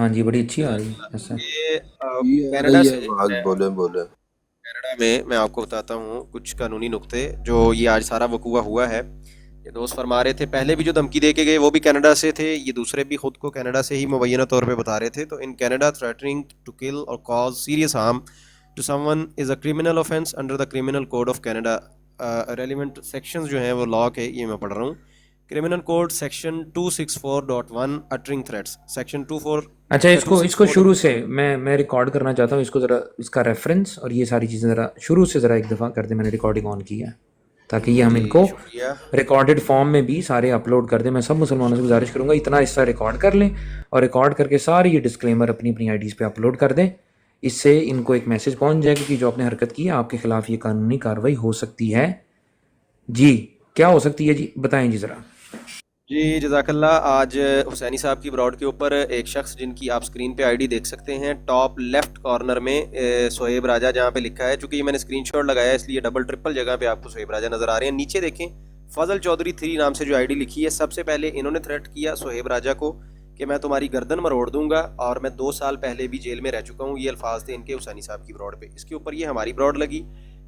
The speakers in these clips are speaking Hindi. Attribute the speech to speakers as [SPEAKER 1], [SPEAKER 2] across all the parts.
[SPEAKER 1] हाँ जी, बड़ी अच्छी आ रही है
[SPEAKER 2] जज़ाकल्लाह।
[SPEAKER 1] ऐसा।
[SPEAKER 2] ये
[SPEAKER 3] ये आ
[SPEAKER 2] कनाडा
[SPEAKER 3] रही है
[SPEAKER 2] से
[SPEAKER 3] आवाज,
[SPEAKER 2] मैं
[SPEAKER 3] बोले बोले।
[SPEAKER 2] कनाडा में मैं आपको बताता हूँ कुछ कानूनी नुक्ते जो ये आज सारा वकूआ हुआ है। ये दोस्त फरमा रहे थे पहले भी जो धमकी दे के गए वो भी कनाडा से थे, ये दूसरे भी खुद को कनाडा से ही मुबैना तौर पे बता रहे थे। तो in Canada threatening to kill or cause serious harm to someone is a criminal offence under the criminal code of Canada. Relevant sections जो हैं वो लॉ के ये मैं पढ़ रहा हूँ। Criminal code section 264.1 uttering threats, section 24
[SPEAKER 1] अच्छा, इसको इसको
[SPEAKER 2] 264।
[SPEAKER 1] शुरू से मैं रिकॉर्ड करना चाहता हूँ, इसको ज़रा इसका रेफरेंस और ये सारी चीज़ें ज़रा शुरू से ज़रा एक दफ़ा कर दें। मैंने रिकॉर्डिंग ऑन की है ताकि ये हम
[SPEAKER 2] जी
[SPEAKER 1] इनको
[SPEAKER 2] शुक्रिया।
[SPEAKER 1] रिकॉर्डेड फॉर्म में भी सारे अपलोड कर दें। मैं सब मुसलमानों से गुजारिश करूँगा इतना हिस्सा रिकॉर्ड कर लें और रिकॉर्ड करके सारी ये डिस्क्लेमर अपनी अपनी आईडीज़ पे अपलोड कर दें। इससे इनको एक मैसेज पहुंच जाएगा कि जो आपने हरकत की है आपके खिलाफ ये कानूनी कार्रवाई हो सकती है। जी, क्या हो सकती है जी, बताएं जी ज़रा।
[SPEAKER 2] जी जज़ाकल्लाह। आज हुसैनी साहब की ब्रॉड के ऊपर एक शख्स जिनकी आप स्क्रीन पे आईडी देख सकते हैं, टॉप लेफ्ट कॉर्नर में सोहेब राजा जहाँ पे लिखा है, चूंकि ये मैंने स्क्रीनशॉट लगाया है इसलिए डबल ट्रिपल जगह पे आपको सोहेब राजा नज़र आ रहे हैं। नीचे देखें फजल चौधरी 3 नाम से जो आईडी लिखी है, सबसे पहले इन्होंने थ्रेट किया सोहेब राजा को कि मैं तुम्हारी गर्दन मरोड़ दूंगा और मैं 2 साल पहले भी जेल में रह चुका हूँ। ये अल्फाज थे इनके हुसैनी साहब की ब्रॉड पे। इसके ऊपर ये हमारी ब्रॉड लगी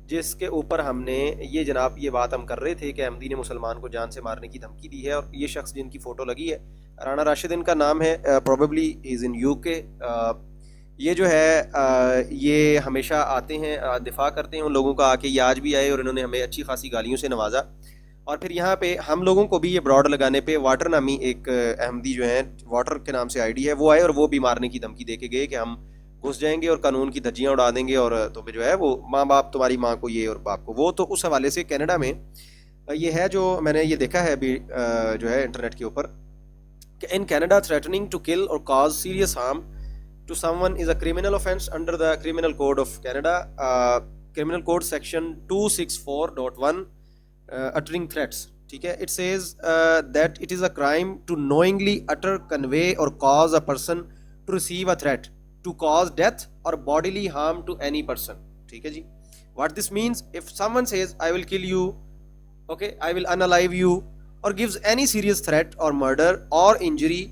[SPEAKER 2] जिसके ऊपर हमने ये जनाब ये बात हम कर रहे थे कि अहमदी ने मुसलमान को जान से मारने की धमकी दी है। और ये शख्स जिनकी फ़ोटो लगी है राना राशिद इनका नाम है, प्रोबेबली इज़ इन यूके। ये जो है ये हमेशा आते हैं, दिफा करते हैं उन लोगों का, आके ये आज भी आए और इन्होंने हमें अच्छी खासी गालियों से नवाजा। और फिर यहाँ पे हम लोगों को भी ये ब्रॉड लगाने पे वाटर नामी एक अहमदी जो है, वाटर के नाम से आईडी है, वो आए और वो भी मारने की धमकी दे के गए कि हम घुस जाएंगे और कानून की धज्जियां उड़ा देंगे और तुम्हें जो है वो माँ बाप, तुम्हारी माँ को ये और बाप को वो। तो उस हवाले से कनाडा में ये है जो मैंने ये देखा है अभी जो है इंटरनेट के ऊपर कि in Canada threatening to kill or cause serious harm to someone is a criminal offence under the criminal code of Canada, criminal code section 264.1 uttering threats। ठीक है, it says that it is a crime to knowingly utter convey or cause a person to receive a threat to cause death or bodily harm to any person. ठीक है जी। What this means, if someone says I will kill you, okay, I will unalive you, or gives any serious threat or murder or injury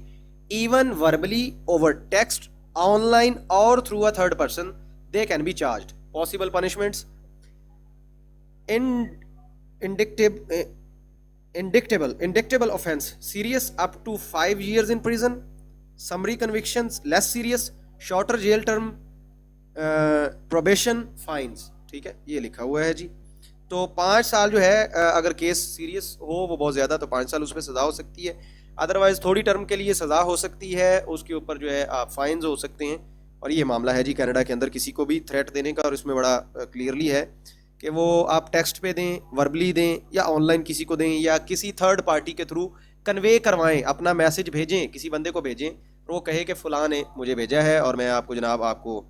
[SPEAKER 2] even verbally over text, online or through a third person, they can be charged. Possible punishments: in indictable indictable offense serious up to 5 years in prison, summary convictions less serious shorter jail term, probation fines. ठीक है, ये लिखा हुआ है जी। तो 5 साल जो है अगर केस सीरियस हो वो बहुत ज़्यादा तो 5 साल उसमें सज़ा हो सकती है, अदरवाइज़ थोड़ी टर्म के लिए सज़ा हो सकती है, उसके ऊपर जो है आप फाइन्स हो सकते हैं। और ये मामला है जी कनाडा के अंदर किसी को भी थ्रेट देने का, और इसमें बड़ा क्लियरली है कि वो आप टेक्स्ट पे दें, वर्बली दें या ऑनलाइन किसी को दें या किसी थर्ड पार्टी के थ्रू कन्वे करवाएं, अपना मैसेज भेजें, किसी बंदे को भेजें और वो कहे कि फ़लाँ ने मुझे भेजा है और मैं आपको जनाब आपको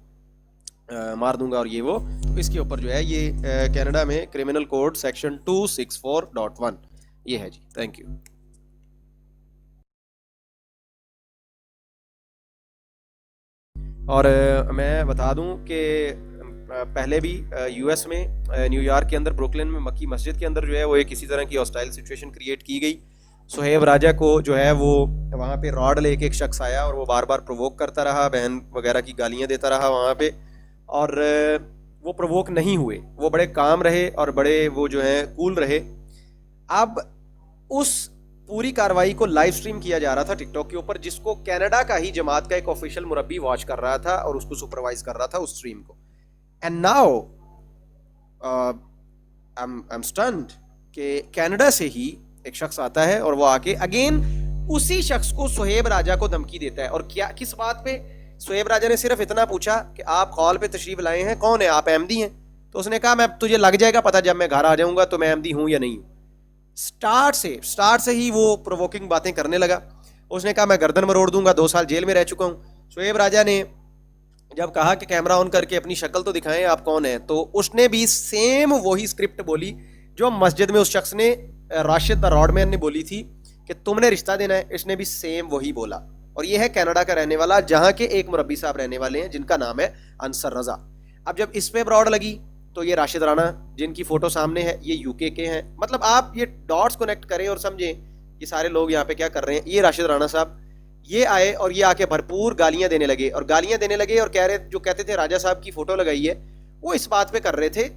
[SPEAKER 2] मार दूंगा और ये वो। तो इसके ऊपर जो है ये कनाडा में क्रिमिनल कोड सेक्शन 264.1 ये है जी। Thank you. और मैं बता दूं कि पहले भी यूएस में न्यूयॉर्क के अंदर ब्रुकलिन में मक्की मस्जिद के अंदर जो है वो एक किसी तरह की हॉस्टाइल सिचुएशन क्रिएट की गई। सोहेब राजा को जो है वो वहाँ पे रॉड लेके एक शख्स आया और वो बार बार प्रोवोक करता रहा, बहन वगैरह की गालियाँ देता रहा वहाँ पे। और वो प्रोवोक नहीं हुए, वो बड़े काम रहे और बड़े वो जो हैं कूल रहे। अब उस पूरी कार्रवाई को लाइव स्ट्रीम किया जा रहा था टिकटॉक के ऊपर, जिसको कनाडा का ही जमात का एक ऑफिशियल मुरब्बी वॉच कर रहा था और उसको सुपरवाइज कर रहा था उस स्ट्रीम को। And now I am stunned कि कनाडा से ही एक शख्स आता है और वो आके अगेन उसी शख्स को सोहेब राजा को धमकी देता है। और क्या किस बात पे? सोहेब राजा ने सिर्फ इतना पूछा कि आप कॉल पे तशरीफ लाए हैं, कौन है आप, अहमदी हैं? तो उसने कहा मैं तुझे लग जाएगा पता जब मैं घर आ जाऊंगा तो मैं अहमदी हूं या नहीं हूं। स्टार्ट से ही वो प्रोवोकिंग बातें करने लगा। उसने कहा मैं गर्दन मरोड़ दूंगा, 2 साल जेल में रह चुका हूं। सोहेब राजा ने जब कहा कि कैमरा ऑन करके अपनी शक्ल तो दिखाएं आप कौन है, तो उसने भी सेम वही स्क्रिप्ट बोली जो मस्जिद में उस शख्स ने, राशिद द रॉडमैन ने बोली थी कि तुमने रिश्ता देना है, इसने भी सेम वही बोला। और ये है कनाडा का रहने वाला, जहां के एक मुरब्बी साहब रहने वाले हैं जिनका नाम है अंसर रजा। अब जब इस पे ब्रॉड लगी तो ये राशिद राणा जिनकी फोटो सामने है ये यूके के हैं। मतलब आप ये डॉट्स कनेक्ट करें और समझें ये सारे लोग यहाँ पे क्या कर रहे हैं। ये राशिद राणा साहब ये आए और ये आके भरपूर गालियां देने लगे और गालियां देने लगे और कह रहे, जो कहते थे राजा साहब की फोटो लगाई है, वो इस बात पे कर रहे थे।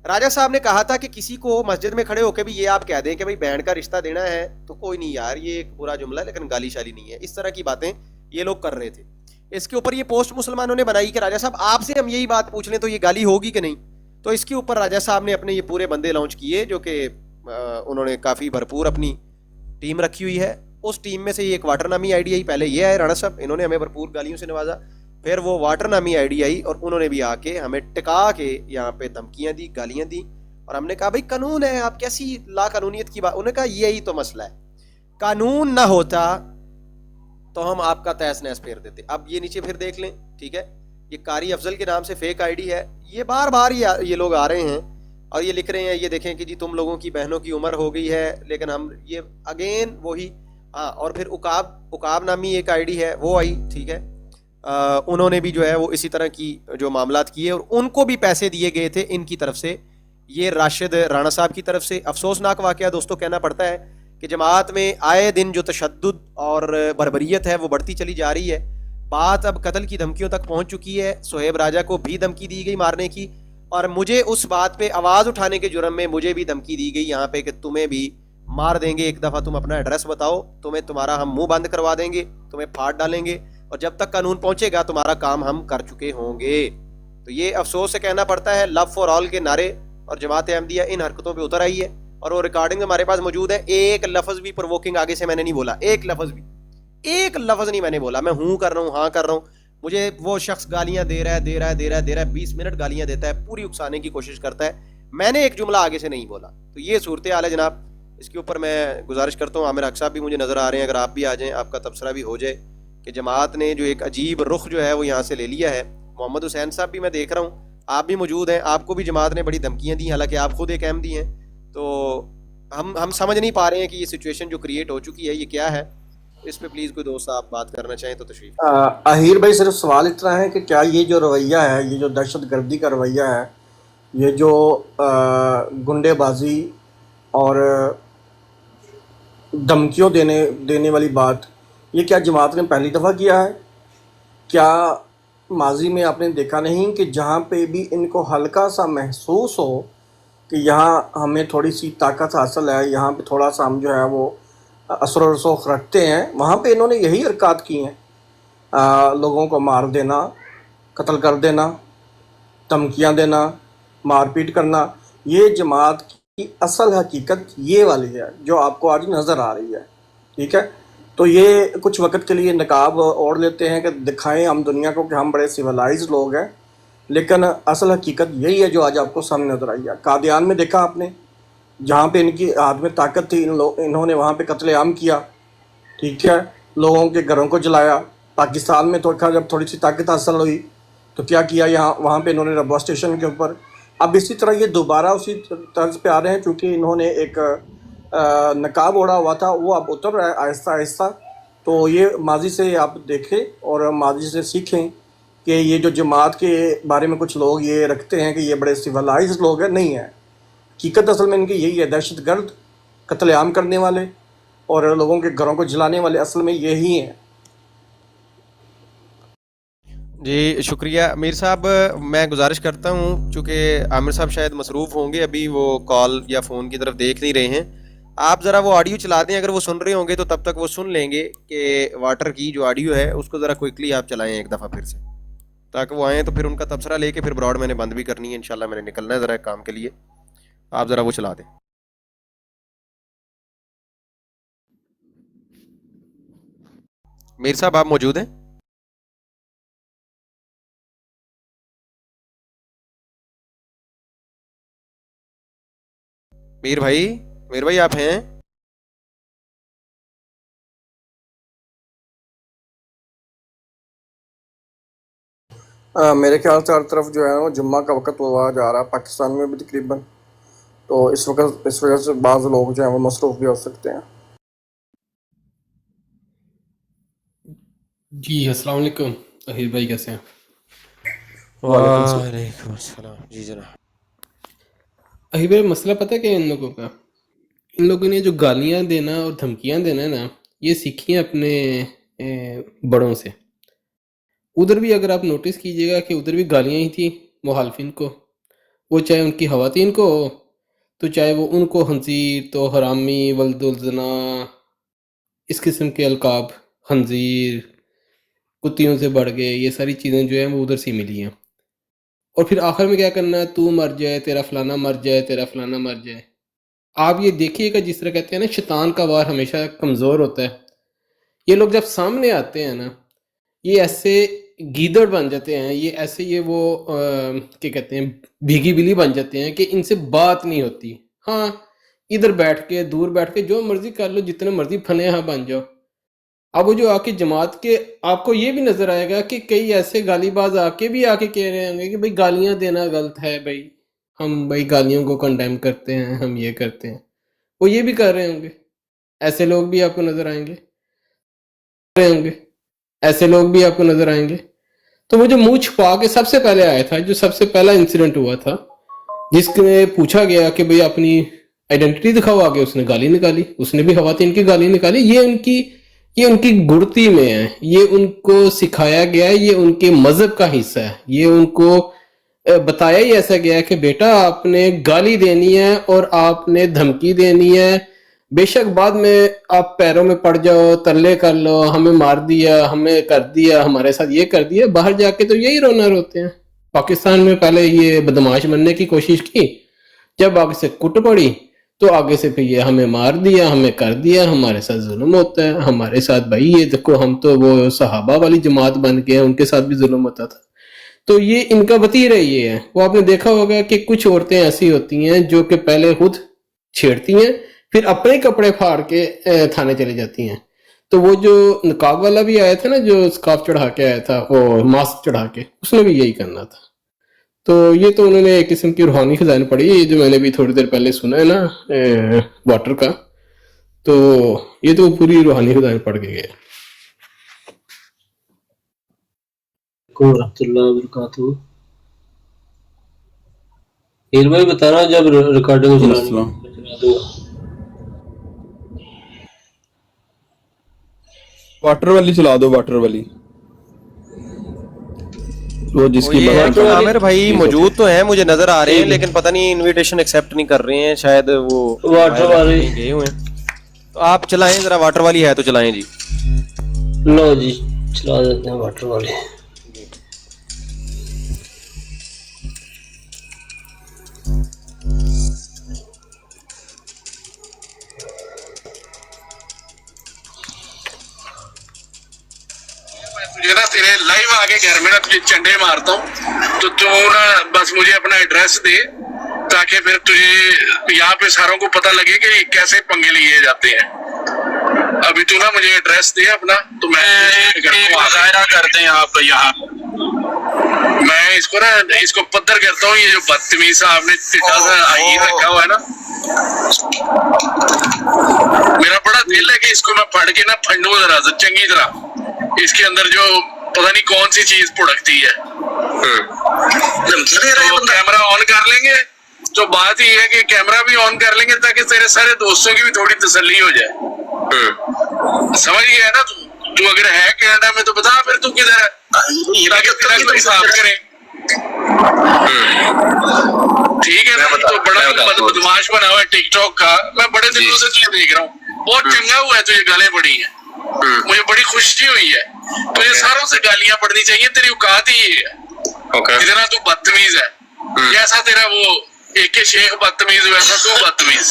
[SPEAKER 2] राजा साहब ने कहा था कि किसी को मस्जिद में खड़े होकर भी ये आप कह दें कि भाई बहन का रिश्ता देना है तो कोई नहीं यार, ये एक बुरा जुमला है लेकिन गाली शाली नहीं है। इस तरह की बातें ये लोग कर रहे थे। इसके ऊपर ये पोस्ट मुसलमानों ने बनाई कि राजा साहब आपसे हम यही बात पूछ लें तो ये गाली होगी कि नहीं। तो इसके ऊपर राजा साहब ने अपने ये पूरे बंदे लॉन्च किए, जो कि उन्होंने काफ़ी भरपूर अपनी टीम रखी हुई है। उस टीम में से ये एक वाटर नामी आईडी आई, पहले ये आए राणा साहब, इन्होंने हमें भरपूर गालियों से नवाजा। फिर वो वाटर नामी आईडी आई और उन्होंने भी आके हमें टिका के यहाँ पे धमकियां दी, गालियां दी। और हमने कहा भाई कानून है, आप कैसी ला कानूनियत की बात। उन्होंने कहा यही तो मसला है, कानून ना होता तो हम आपका तहस नहस फेर देते। अब ये नीचे फिर देख लें, ठीक है, ये कारी अफजल के नाम से फेक आईडी है। ये बार बार ये लोग आ रहे हैं और ये लिख रहे हैं, ये देखें कि जी तुम लोगों की बहनों की उम्र हो गई है, लेकिन हम ये अगेन वही। हाँ, और फिर उकाब नामी एक आईडी है, वो आई, ठीक है। उन्होंने भी जो है वो इसी तरह की जो मामलात किए और उनको भी पैसे दिए गए थे इनकी तरफ से, ये राशिद राणा साहब की तरफ से। अफसोसनाक वाकया दोस्तों कहना पड़ता है कि जमात में आए दिन जो तशद्दुद और बर्बरियत है वो बढ़ती चली जा रही है। बात अब कत्ल की धमकियों तक पहुंच चुकी है। सोहेब राजा को भी धमकी दी गई मारने की, और मुझे उस बात पे आवाज़ उठाने के जुर्म में मुझे भी धमकी दी गई यहाँ पे कि तुम्हें भी मार देंगे, एक दफ़ा तुम अपना एड्रेस बताओ, तुम्हें तुम्हारा हम मुंह बंद करवा देंगे, तुम्हें फाड़ डालेंगे, और जब तक कानून पहुंचेगा तुम्हारा काम हम कर चुके होंगे। तो ये अफसोस से कहना पड़ता है, लव फॉर ऑल के नारे और जमात अहमदिया इन हरकतों पे उतर आई है। और वो रिकॉर्डिंग हमारे पास मौजूद है। एक लफ्ज़ भी प्रोवोकिंग आगे से मैंने नहीं बोला, एक लफ्ज़ नहीं मैंने बोला। मैं हूँ कर रहा हूँ, हाँ कर रहा हूँ। मुझे वो शख्स गालियां दे रहा है 20 मिनट गालियां देता है, पूरी उकसाने की कोशिश करता है। मैंने एक जुमला आगे से नहीं बोला। तो ये सूरत हाल है जनाब। इसके ऊपर मैं गुजारिश करता हूँ, आमिर हक साहब भी मुझे नज़र आ रहे हैं, अगर आप भी आ जाएँ, आपका तबसरा भी हो जाए कि जमात ने जो एक अजीब रुख जो है वो यहाँ से ले लिया है। मोहम्मद हुसैन साहब भी मैं देख रहा हूँ, आप भी मौजूद हैं, आपको भी जमात ने बड़ी धमकियाँ दी, हालांकि आप खुद एक अहमदी हैं। तो हम समझ नहीं पा रहे हैं कि ये सिचुएशन जो क्रिएट हो चुकी है ये क्या है। इस पे प्लीज़ कोई दोस्त आप बात करना चाहें तो तशरीफ।
[SPEAKER 3] अहीर भाई, सिर्फ सवाल इतना है कि क्या ये जो रवैया है, ये जो दहशत गर्दी का रवैया है, ये जो गुंडेबाजी और धमकियों देने वाली बात, ये क्या जमात ने पहली दफ़ा किया है? क्या माजी में आपने देखा नहीं कि जहाँ पे भी इनको हल्का सा महसूस हो कि यहाँ हमें थोड़ी सी ताकत हासिल है, यहाँ पे थोड़ा सा हम जो है वो असर और रसूख रखते हैं, वहाँ पे इन्होंने यही हरकत की हैं। लोगों को मार देना, कत्ल कर देना, धमकियाँ देना, मारपीट करना। ये जमात की असल हकीकत ये वाली है जो आपको आज नज़र आ रही है, ठीक है। तो ये कुछ वक्त के लिए नकाब ओढ़ लेते हैं कि दिखाएं हम दुनिया को कि हम बड़े सिविलाइज लोग हैं, लेकिन असल हकीकत यही है जो आज आपको सामने नज़र आई है। कादियान में देखा आपने, जहाँ पे इनकी हाथ में ताकत थी, इन्होंने वहाँ पे कत्लेआम किया, ठीक है, लोगों के घरों को जलाया। पाकिस्तान में तो जब थोड़ी सी ताकत हासिल हुई तो क्या किया, यहाँ वहाँ पे इन्होंने रबा स्टेशन के ऊपर। अब इसी तरह ये दोबारा उसी तर्ज पे आ रहे हैं, चूँकि इन्होंने एक नकाब ओढ़ा हुआ था, वो अब उतर रहा है आहिस्ता आहिस्ता। तो ये माजी से आप देखें और माजी से सीखें कि ये जो जमात के बारे में कुछ लोग ये रखते हैं कि ये बड़े सिविलाइज लोग हैं, नहीं है। हकीकत असल में इनकी यही है, दहशत गर्द, कत्लेआम करने वाले और लोगों के घरों को जलाने वाले असल में यही हैं।
[SPEAKER 2] जी शुक्रिया मीर साहब। मैं गुजारिश करता हूँ, चूँकि आमिर साहब शायद मसरूफ़ होंगे, अभी वो कॉल या फ़ोन की तरफ देख नहीं रहे हैं, आप ज़रा वो ऑडियो चला दें। अगर वो सुन रहे होंगे तो तब तक वो सुन लेंगे कि वाटर की जो ऑडियो है उसको ज़रा क्विकली आप चलाएं एक दफ़ा फिर से, ताकि वो आएँ तो फिर उनका तबसरा लेके फिर ब्रॉड मैंने बंद भी करनी है इंशाल्लाह, मैंने निकलना है ज़रा एक काम के लिए। आप ज़रा वो चला दें। मीर साहब आप मौजूद हैं? मीर भाई आप हैं?
[SPEAKER 3] मेरे ख्याल से हर तरफ जो है वो जुम्मा का वक्त हुआ जा रहा है, पाकिस्तान में भी तकरीबन। तो इस वजह से बाज़ लोग जो हैं वो मसरूफ़ भी हो सकते हैं।
[SPEAKER 4] जी अस्सलाम वालेकुम अहीर भाई, कैसे हैं?
[SPEAKER 2] वालेकुम अस्सलाम। जी जनाब।
[SPEAKER 4] अहीर भाई, मसला पता है क्या है इन लोगों का? इन लोगों ने जो गालियां देना और धमकियां देना है ना, ये सीखी हैं अपने बड़ों से। उधर भी अगर आप नोटिस कीजिएगा कि उधर भी गालियाँ ही थी मुखालफिन को, वो चाहे उनकी खवातीन को हो, तो चाहे वो उनको खंजीर, तो हरामी, वल्दुलजना, इस किस्म के अलकाब, खंजीर, कुत्तियों से बढ़ गए, ये सारी चीज़ें जो हैं वो उधर से मिली हैं। और फिर आखिर में क्या करना है, तू मर जाए, तेरा फलाना मर जाए, तेरा फलाना मर जाए। आप ये देखिएगा, जिस तरह कहते हैं ना, शैतान का वार हमेशा कमज़ोर होता है। ये लोग जब सामने आते हैं ना, ये ऐसे गीदड़ बन जाते हैं, ये ऐसे ये वो क्या कहते हैं, भीगी बिल्ली बन जाते हैं कि इनसे बात नहीं होती। हाँ, इधर बैठ के, दूर बैठ के जो मर्जी कर लो, जितने मर्जी फने यहाँ बन जाओ। अब वो जो आके जमात के, आपको ये भी नजर आएगा कि कई ऐसे गालीबाज आके कह रहे होंगे कि भाई गालियां देना गलत है, भाई हम भाई गालियों को कंडेम करते हैं, हम ये करते हैं। वो ये भी कर रहे होंगे, ऐसे लोग भी आपको नजर आएंगे, ऐसे लोग भी आपको नजर आएंगे। तो वो जो मुंह छुपा के सबसे पहले आया था, जो सबसे पहला इंसिडेंट हुआ था, जिसमें पूछा गया कि भाई अपनी आइडेंटिटी दिखाओ, आगे उसने गाली निकाली, उसने भी खवातीन की गाली निकाली। ये उनकी गुड़ती में है, ये उनको सिखाया गया है, ये उनके मजहब का हिस्सा है। ये उनको बताया ही ऐसा गया है कि बेटा आपने गाली देनी है और आपने धमकी देनी है, बेशक बाद में आप पैरों में पड़ जाओ, तरले कर लो, हमें मार दिया, हमें कर दिया, हमारे साथ ये कर दिया। बाहर जाके तो यही रोना रोते हैं। पाकिस्तान में पहले ये बदमाश बनने की कोशिश की, जब आगे से कुट पड़ी तो आगे से फिर ये हमें मार दिया, हमें कर दिया, हमारे साथ जुल्म होता है, हमारे साथ भाई ये देखो हम तो वो सहाबा वाली जमात बन गए, उनके साथ भी जुल्म होता था। तो ये इनका वतीरा ये है। वो आपने देखा होगा कि कुछ औरतें ऐसी होती हैं जो कि पहले खुद छेड़ती हैं, फिर अपने कपड़े फाड़ के थाने चली जाती हैं। तो वो जो नकाब वाला भी आया था ना, जो स्कार्फ चढ़ा के आया था, वो मास्क चढ़ा के, उसने भी यही करना था। तो ये तो उन्होंने एक किस्म की रूहानी खजान पढ़ी, ये जो मैंने भी थोड़ी देर पहले सुना है ना वाटर का, तो ये तो पूरी रूहानी खजान पढ़ के गए।
[SPEAKER 5] हीर भाई बताना जब रिकॉर्डिंग चलानी
[SPEAKER 6] वाटर वाली चला दो, वाटर वाली वो जिसकी
[SPEAKER 2] ये है कि
[SPEAKER 5] वाटर
[SPEAKER 2] आमिर भाई मौजूद तो हैं, मुझे नजर आ रहे हैं, लेकिन पता नहीं इनविटेशन एक्सेप्ट नहीं कर रहे हैं, शायद वो
[SPEAKER 5] वाटर वाली
[SPEAKER 2] कहीं गए हुए हैं। तो आप चलाएं जरा, वाटर वाली है तो चलाएं जी।
[SPEAKER 5] लो जी चला देते हैं वाटर वाली।
[SPEAKER 7] तुझे ना तेरे लाइव आके घर में ना तुझे चंडे मारता हूँ, तो तू ना बस मुझे अपना एड्रेस दे, ताकि फिर तुझे यहाँ पे सारों को पता लगे कि कैसे पंगे लिए जाते हैं। अभी तू ना मुझे एड्रेस दे अपना, तो मैं मुजाहरा करते हैं आप यहाँ। मैं इसको ना इसको पत्थर करता हूँ, ये जो बदतमीज आपने टिड्डा सा आई रखा हुआ है ना, मेरा बड़ा दिल है कि इसको मैं पढ़ के ना फंडू जरा चंगी तरह। इसके अंदर जो पता नहीं कौन सी चीज भुड़कती है। तो कैमरा ऑन कर लेंगे, तो बात ये है कि कैमरा भी ऑन कर लेंगे ताकि तेरे सारे दोस्तों की भी थोड़ी तसल्ली हो जाए। समझ गया है ना तू अगर है कनाडा में तो बता फिर तू किधर है, ताकि तेरा कोई साफ करे। ठीक है ना, तो बड़ा बदमाश बना हुआ है टिकटॉक का, मैं बड़े दिनों से तुझे देख रहा हूँ, बहुत चंगा हुआ है, तुझे गालें पड़ी है, मुझे बड़ी खुशी हुई है। तुझे सारों से गालियां पड़नी चाहिए, तेरी औकात ही ये है। जितना तू बदतमीज है, जैसा तेरा वो एक के शेख बदतमीज वैसा तू बदतमीज।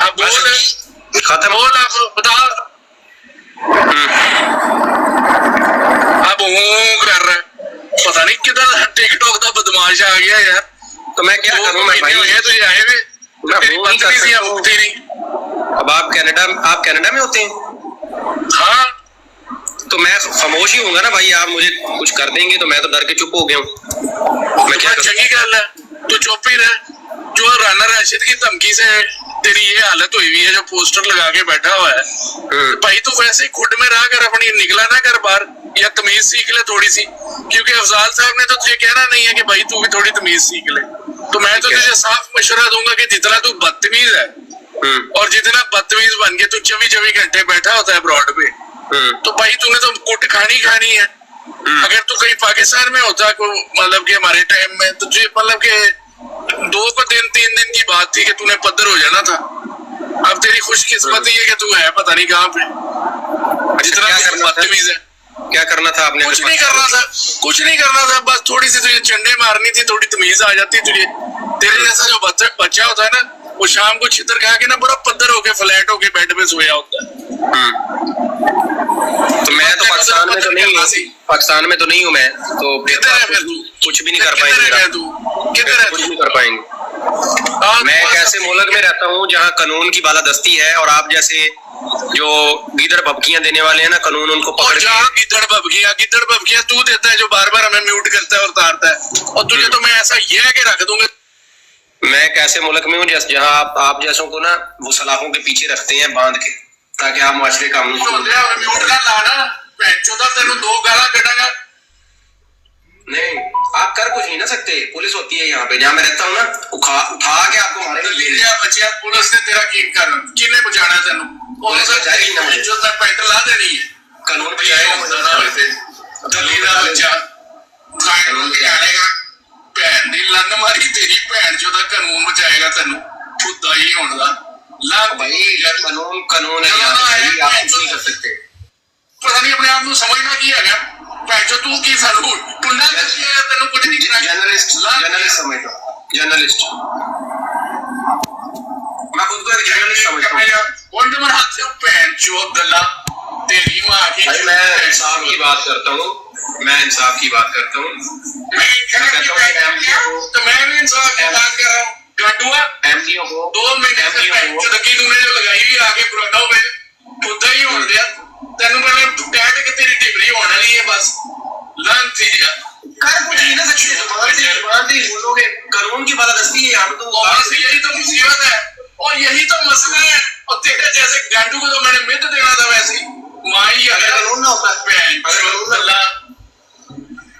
[SPEAKER 7] अब बोल खत्म, बोल अब बता। अब कर रहा है, पता नहीं किधर टिकटॉक का बदमाश आ गया यार।
[SPEAKER 2] तो मैं क्या करूं, मैं भाई
[SPEAKER 7] तुझे आए हुए तेरी बदतमीजी मुक्ति नहीं।
[SPEAKER 2] अब आप कनाडा में होते हैं?
[SPEAKER 7] हाँ,
[SPEAKER 2] तो मैं खामोश ही हूँगा ना भाई, आप मुझे कुछ कर देंगे तो मैं तो डर के चुप हो गया हूँ। मैं क्या
[SPEAKER 7] चंगी गल है, तू चुप ही रह। जो राना राशिद की धमकी से तेरी ये हालत हुई हुई है, जो पोस्टर लगा के बैठा हुआ है, भाई तू वैसे ही खुद में रह कर, अपनी निकला ना कर बाहर, या तमीज सीख ले थोड़ी सी, क्योंकि अफजाल साहब ने तो तुझे कहना नहीं है कि भाई तू भी थोड़ी तमीज सीख ले। तो मैं तो तुझे साफ मशवरा दूंगा कि जितना तू बदतमीज है और जितना बदतमीज बन के तू 24 घंटे बैठा होता है ब्रॉड पे, तो भाई तूने तो कुट खानी है। अगर तू कहीं पाकिस्तान में होता को मतलब कि हमारे टाइम में, तो तुझे मतलब कि 2 दिन 3 दिन की बात थी कि तूने पद्दर हो जाना था। अब तेरी खुशकिस्मती है कि तू है पता नहीं कहाँ पे। जितना बदतमीज है,
[SPEAKER 2] क्या करना था आपने?
[SPEAKER 7] कुछ नहीं करना था, बस थोड़ी सी तुझे चंडे मारनी थी, थोड़ी तमीज आ जाती तुझे। तेरे जैसा जो बच्चा होता है ना, वो शाम को छितर खा के ना बड़ा पद्दर होके फ्लैट होके बेड पे सोया होता है।
[SPEAKER 2] तो मैं तो पाकिस्तान में तो नहीं हूँ, पाकिस्तान में तो नहीं हूँ मैं, तो
[SPEAKER 7] किधर है फिर तू?
[SPEAKER 2] कुछ भी नहीं कर पाएंगे,
[SPEAKER 7] किधर है
[SPEAKER 2] कुछ
[SPEAKER 7] तू?
[SPEAKER 2] नहीं कर पाएंगे। मैं एक ऐसे मुल्क में रहता हूँ जहाँ कानून की बालादस्ती है, और आप जैसे जो गिदड़ भभकियां देने वाले हैं ना, कानून उनको पकड़ के।
[SPEAKER 7] गिदड़ भभकियां तू देता है, जो बार बार हमें म्यूट करता है और उतारता है, और तुझे तो मैं ऐसा ये के रख दूंगा।
[SPEAKER 2] मैं एक ऐसे मुल्क में हूँ जहाँ आप जैसों को ना वो सलाखों के पीछे रखते हैं बांध के, ताकि आप मुआशरे कानून
[SPEAKER 7] म्यूट कर लाना, तेनू 2 गाला कटांगा।
[SPEAKER 2] नहीं, आप कर कुछ नहीं ना सकते। पुलिस होती है यहाँ पे, जहाँ मैं रहता हूँ ना, उठा के आपको मारेंगे।
[SPEAKER 7] बच्चिया, पुलिस ने तेरा की कर किने बचाना तेनू?
[SPEAKER 2] पुलिस बचाएगी ना मुझे,
[SPEAKER 7] जो तक पेंट ला देनी है,
[SPEAKER 2] कानून बचाएगा मुझे ना। वैसे
[SPEAKER 7] दली दा बच्चा कानून बचाएगा, भैन दी लंन मारी तेरी भैन जो दा कानून बचाएगा तेनू, खुदा ही होने दा ला
[SPEAKER 2] भाई। कानून है, आप कुछ नहीं कर सकते।
[SPEAKER 7] पता नहीं अपने आप को समझना की है जो तू की सानू टुंडा तेनू कुछ नहीं करना।
[SPEAKER 2] जर्नलिस्ट समझता, जर्नलिस्ट मैं खुद को एक जर्नलिस्ट समझता हूँ।
[SPEAKER 7] और तुम्हारे हाथ से भैन चोद दला तेरी माँ की।
[SPEAKER 2] भाई मैं इंसाफ की बात करता हूँ, मैं इंसाफ की बात करता हूँ।
[SPEAKER 7] तो मैं भी इंसाफ की बात कर रहा हूँ। गंडुआ
[SPEAKER 2] एमडीओ को
[SPEAKER 7] 2 महीने से लगी तूने लगाई हुई आगे पुराना में खुदा ही होने दिया तेनू। मैंने टैट के तेरी डिग्री होने वाली है बस लन थी जा
[SPEAKER 2] कर कुछ नहीं ना सकते। जुबान से बोलोगे, कानून की बालादस्ती है यहाँ तो।
[SPEAKER 7] बस यही तो मुसीबत है और यही तो मसला है। और तेरे जैसे गांडू को तो मैंने मिट देना था वैसे ही माई। अगर
[SPEAKER 2] कानून ना होता,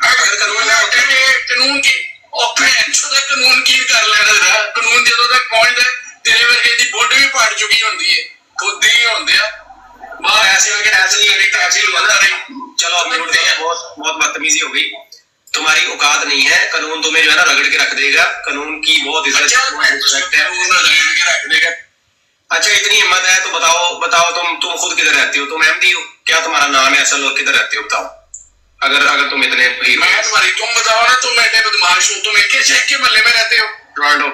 [SPEAKER 7] अगर कानून ना होता कानून की और कानून की कर लेना था। कानून ਜਦੋਂ तक पहुंचदा तेरे वर्गे दी बुੱਢ भी पड़ चुकी होंदी है, खुद ही होंदे आ बाहर ऐसे बंदा नहीं।
[SPEAKER 2] चलो अब बहुत बदतमीजी हो गई। तुम्हारी औकात नहीं है, कानून तुम्हें जो है ना रगड़ के रख देगा। कानून की बहुत इज्जत है। अच्छा इतनी हिम्मत है तो बताओ तुम खुद किधर रहते हो? तुम एमडी हो क्या? तुम्हारा नाम है ऐसा? लोग किधर रहते हो बताओ? अगर तुम इतने
[SPEAKER 7] तुम बताओ ना, तुम ऐसे बदमाश हो, तुम एक शेख के मोहल्ले में रहते हो
[SPEAKER 2] टोरंटो।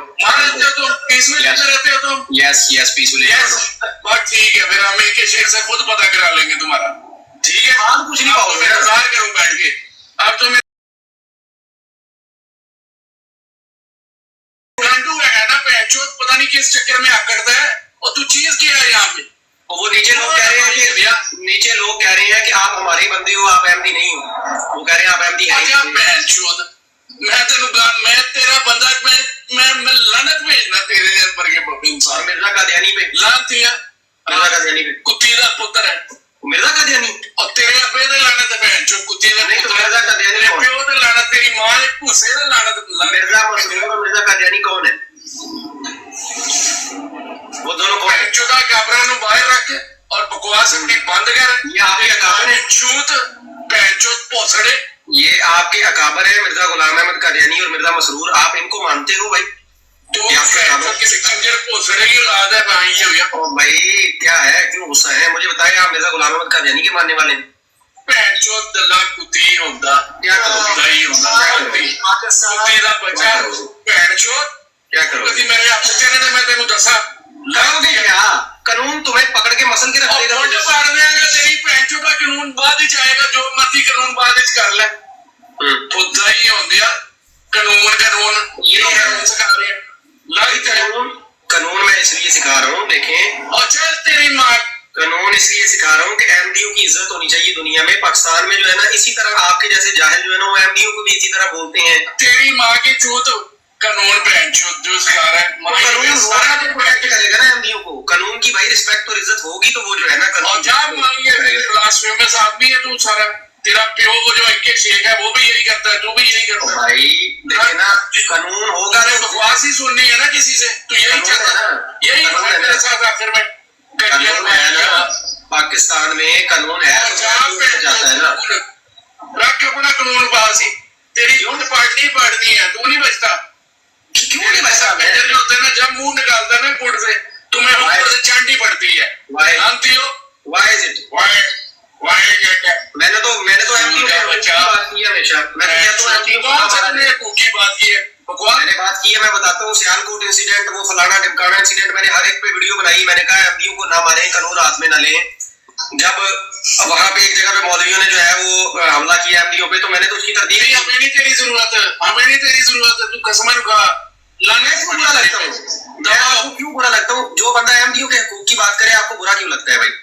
[SPEAKER 7] तुम पीसफुल रहते हो तुम?
[SPEAKER 2] Yes peaceful.
[SPEAKER 7] बस ठीक है, फिर हम एक शेख से खुद पता करा लेंगे तुम्हारा। ठीक है,
[SPEAKER 2] हाँ कुछ नहीं पाओगे,
[SPEAKER 7] इंतजार करूं बैठ के। अब तो है ना पैंचो, पता नहीं किस चक्कर में आकड़ता है। और तू चीज क्या है यहाँ पे?
[SPEAKER 2] वो नीचे लोग कह रहे हैं कि आप हमारे बंदे हो, आप एमडी नहीं हो। वो कह रहे हैं आप एमडी हैं।
[SPEAKER 7] मैं तेरा बंदा, मैं लानत भेजना तेरे वर्गे इंसान।
[SPEAKER 2] मिर्जा कादियानी पे
[SPEAKER 7] लानत है,
[SPEAKER 2] मिर्जा कादियानी पे
[SPEAKER 7] कुत्ती का पुत्र है
[SPEAKER 2] मिर्जा कादियानी।
[SPEAKER 7] और तेरे अब्बे ने लानत है पैंचो, कुत्ती का
[SPEAKER 2] नहीं तो मिर्जा कादियानी कौन?
[SPEAKER 7] प्यो ने लानत, तेरी माँ ने भूसे ने लानत।
[SPEAKER 2] मिर्जा मसरूर और मिर्जा कादियानी कौन है? वो दोनों कौन है?
[SPEAKER 7] चौदह कैमरा नु बाहर रख और बकवास अपनी बंद कर।
[SPEAKER 2] ये आपके अकाबर है,
[SPEAKER 7] छूत पैंचो पोसड़े।
[SPEAKER 2] ये आपके अकाबर है मिर्जा गुलाम अहमद कादियानी और मिर्जा मसरूर। आप इनको मानते हो भाई?
[SPEAKER 7] तो किसी कंजर पोसड़े की औलाद है भाई। ये हो गया।
[SPEAKER 2] ओ भाई क्या है, क्यों गुस्सा है? मुझे बताइए, आप मिर्जा गुलाम अहमद कादियानी के मानने वाले हैं?
[SPEAKER 7] पैंचो दल्ला कुत्ती होता
[SPEAKER 2] क्या करोगे?
[SPEAKER 7] ही होता कुत्ती दा बच्चा पैंचो
[SPEAKER 2] क्या करोगे?
[SPEAKER 7] कभी मेरे आप कहने ने मैं तेनू दसा
[SPEAKER 2] करोगे क्या? कानून तुम्हें पकड़ के मसल के रख देगा।
[SPEAKER 7] और जो मार देगा तेरी पैंचो का कानून बाद ही आएगा, जो मर्जी कानून बाद ही कर ले। खुद ही होंगे कानून ये है सिखा रहे हैं।
[SPEAKER 2] कानून मैं इसलिए सिखा रहा हूँ, देखें।
[SPEAKER 7] और चल तेरी माँ
[SPEAKER 2] कानून इसलिए सिखा रहा हूँ कि एमडीओ की इज्जत होनी चाहिए दुनिया में। पाकिस्तान में जो है ना, इसी तरह आपके जैसे जाहिल जो है ना, वो एमडीओ को भी इसी तरह बोलते हैं।
[SPEAKER 7] तेरी माँ की चूत कानून पैंचो जो सिखा रहा है।
[SPEAKER 2] कानून सारा तो प्रोटेक्ट करेगा ना एमडीओ को। कानून की भाई रिस्पेक्ट और इज्जत होगी तो वो जो है ना कानून।
[SPEAKER 7] और जब मांगे क्लास में साथ भी है तू सारा तेरा प्यो वो जो एक शेख है वो भी यही करता है, तू भी यही करता है
[SPEAKER 8] भाई। देखिए ना, कानून होगा
[SPEAKER 7] अरे बकवास ही सुननी है ना किसी से, तू यही चाहता है, यही होता है मेरे साथ आखिर में।
[SPEAKER 8] कानून है ना, पाकिस्तान में कानून है, जाता है ना।
[SPEAKER 7] रख अपना कानून पास ही, तेरी झुंड पार्टनी है, तू नहीं बचता।
[SPEAKER 8] क्यों नहीं बचता?
[SPEAKER 7] मेजर जो होता है ना, जब मुंह निकालता है ना कोर्ट से, तुम्हें ऊपर से चांटी पड़ती है, जानती हो?
[SPEAKER 8] Why is it? मैंने तो एमपी की बात की है हमेशा। मैंने
[SPEAKER 7] की बात की है,
[SPEAKER 8] मैंने बात की है, मैं बताता हूँ। सियालकोट इंसिडेंट, वो फलाना ढिमकाना इंसिडेंट, मैंने हर एक पे वीडियो बनाई। मैंने कहा एमपीओ को ना मारे, कानून हाथ में ना लें। जब वहां पे एक जगह पे मौलवियों ने जो है वो हमला किया एमपीओ पे, तो मैंने तो उसकी तरदीद की।
[SPEAKER 7] हमें नहीं तेरी जरूरत है, तू कसमन का
[SPEAKER 8] मैं क्यों बुरा लगता हूँ? मैं आपको क्यों बुरा लगता हूँ? जो बंदा एमडीओ के हकूक की बात करे, आपको बुरा क्यों लगता है भाई?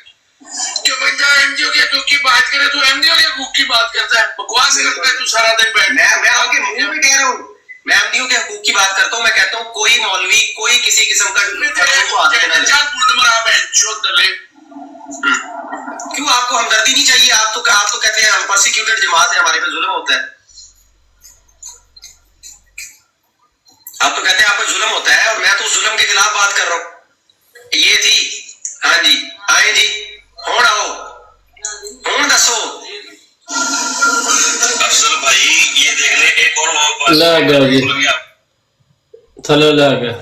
[SPEAKER 7] जो बंदा एमडीओ के हकूक की बात करे, तू एमडीओ के हकूक की बात करता है, बकवास करता है तू सारा दिन बैठ।
[SPEAKER 8] मैं आपके मुंह में कह रहा हूँ, मैं एमडीओ के हकूक की बात करता हूँ। मैं कहता हूँ कोई मौलवी, कोई किसी किस्म का क्यों? आपको हमदर्दी नहीं चाहिए? आप तो कहते हैं हम परसिक्यूटेड जमात है, हमारे पे जुल्म होता है। आप तो कहते हैं आप पे जुल्म होता है, और मैं तो उस जुल्म के खिलाफ बात कर रहा हूँ। ये थी, हाँ जी, आए जी, हुण आओ, हुण दसो।
[SPEAKER 7] अफसर भाई ये देख ले, एक और
[SPEAKER 5] ला गया जी, थले ला गया,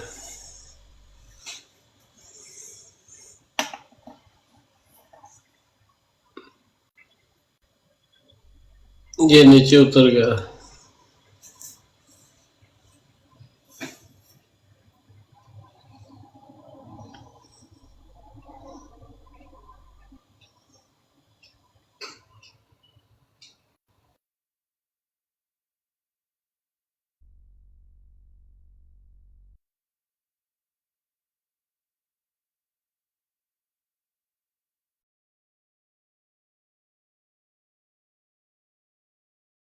[SPEAKER 5] ये नीचे उतर गया।